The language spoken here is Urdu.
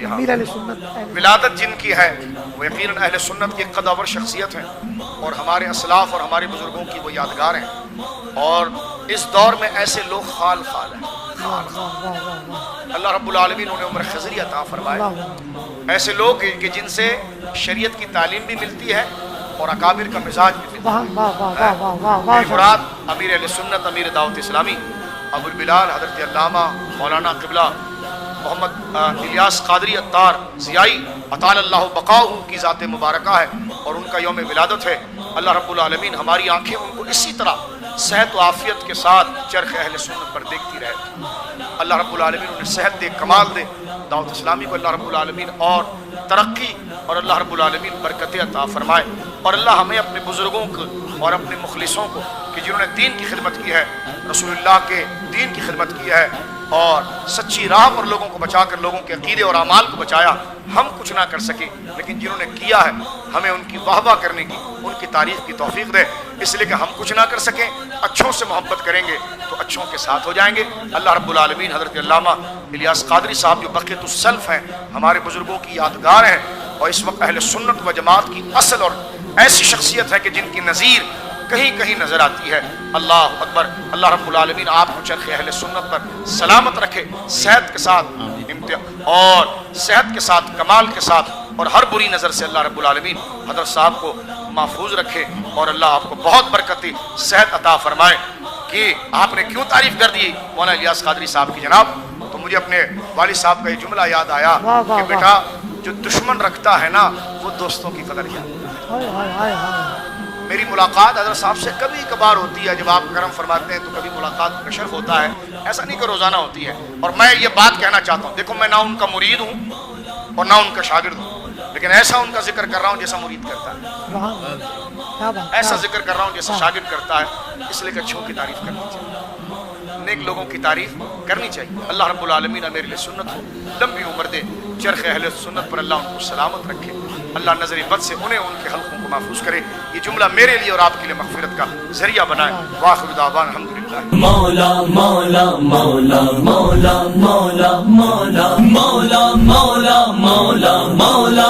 انتہا۔ امیر اہل سنت ولادت جن کی ہے وہ یقیناً اہل سنت کی قدور شخصیت ہیں، اور ہمارے اسلاف اور ہمارے بزرگوں کی وہ یادگار ہیں، اور اس دور میں ایسے لوگ خال خال ہیں، خال خال۔ اللہ رب العالمین انہیں عمر خضری عطا فرمائے، ایسے لوگ کہ جن سے شریعت کی تعلیم بھی ملتی ہے اور اکابر کا مزاج بھی ملتا ہے۔ میری مراد امیر اہل سنت، امیر دعوت اسلامی ابو البلال حضرت علامہ مولانا قبلہ محمد الیاس قادری عطار ضیائی اطال اللہ بقاؤ کی ذات مبارکہ ہے، اور ان کا یوم ولادت ہے۔ اللہ رب العالمین ہماری آنکھیں ان کو اسی طرح صحت و عافیت کے ساتھ چرخ اہل سنت پر دیکھتی رہے۔ اللہ رب العالمین انہیں صحت دے، کمال دے، دعوت اسلامی کو اللہ رب العالمین اور ترقی اور اللہ رب العالمین برکت عطا فرمائے، اور اللہ ہمیں اپنے بزرگوں کو اور اپنے مخلصوں کو کہ جنہوں نے دین کی خدمت کی ہے، رسول اللہ کے دین کی خدمت کی ہے اور سچی راہ پر لوگوں کو بچا کر لوگوں کے عقیدے اور اعمال کو بچایا، ہم کچھ نہ کر سکے لیکن جنہوں نے کیا ہے ہمیں ان کی واہ واہ کرنے کی، ان کی تعریف کی توفیق دے، اس لیے کہ ہم کچھ نہ کر سکیں، اچھوں سے محبت کریں گے تو اچھوں کے ساتھ ہو جائیں گے۔ اللہ رب العالمین حضرت علامہ الیاس قادری صاحب جو بقیت السلف ہیں، ہمارے بزرگوں کی یادگار ہیں، اور اس وقت اہل سنت و جماعت کی اصل اور ایسی شخصیت ہے کہ جن کی نظیر کہیں کہیں نظر آتی ہے۔ اللہ اکبر۔ اللہ رب العالمین آپ کو چرخ اہل سنت پر سلامت رکھے، صحت کے ساتھ اور صحت کے ساتھ، کمال کے ساتھ، اور ہر بری نظر سے اللہ رب العالمین حضرت صاحب کو محفوظ رکھے، اور اللہ آپ کو بہت برکتی صحت عطا فرمائے۔ کہ آپ نے کیوں تعریف کر دی مولانا الیاس قادری صاحب کی جناب، تو مجھے اپنے والد صاحب کا یہ جملہ یاد آیا کہ بیٹا جو دشمن رکھتا ہے نا وہ دوستوں کی قدر کیا۔ میری ملاقات حضرت صاحب سے کبھی کبھار ہوتی ہے، جب آپ کرم فرماتے ہیں تو کبھی ملاقات کا شرف ہوتا ہے، ایسا نہیں کہ روزانہ ہوتی ہے۔ اور میں یہ بات کہنا چاہتا ہوں، دیکھو میں نہ ان کا مرید ہوں اور نہ ان کا شاگرد ہوں، لیکن ایسا ان کا ذکر کر رہا ہوں جیسا مرید کرتا ہے، ایسا ذکر کر رہا ہوں جیسا شاگرد کرتا ہے، اس لیے کہ اچھوں کی تعریف کرنی چاہیے، نیک لوگوں کی تعریف کرنی چاہیے۔ اللہ رب العالمین میرے لیے سنت کو لمبی عمر دے، چرخ اہل سنت پر اللہ ان کو سلامت رکھے، اللہ نظر بد سے انہیں ان کے حلقوں کو محفوظ کرے، یہ جملہ میرے لیے اور آپ کے لیے مغفرت کا ذریعہ بنائے۔ وآخر دعوانا الحمدللہ۔ مولا مولا مولا مولا مولا مولا مولا مولا مولا مولا مولا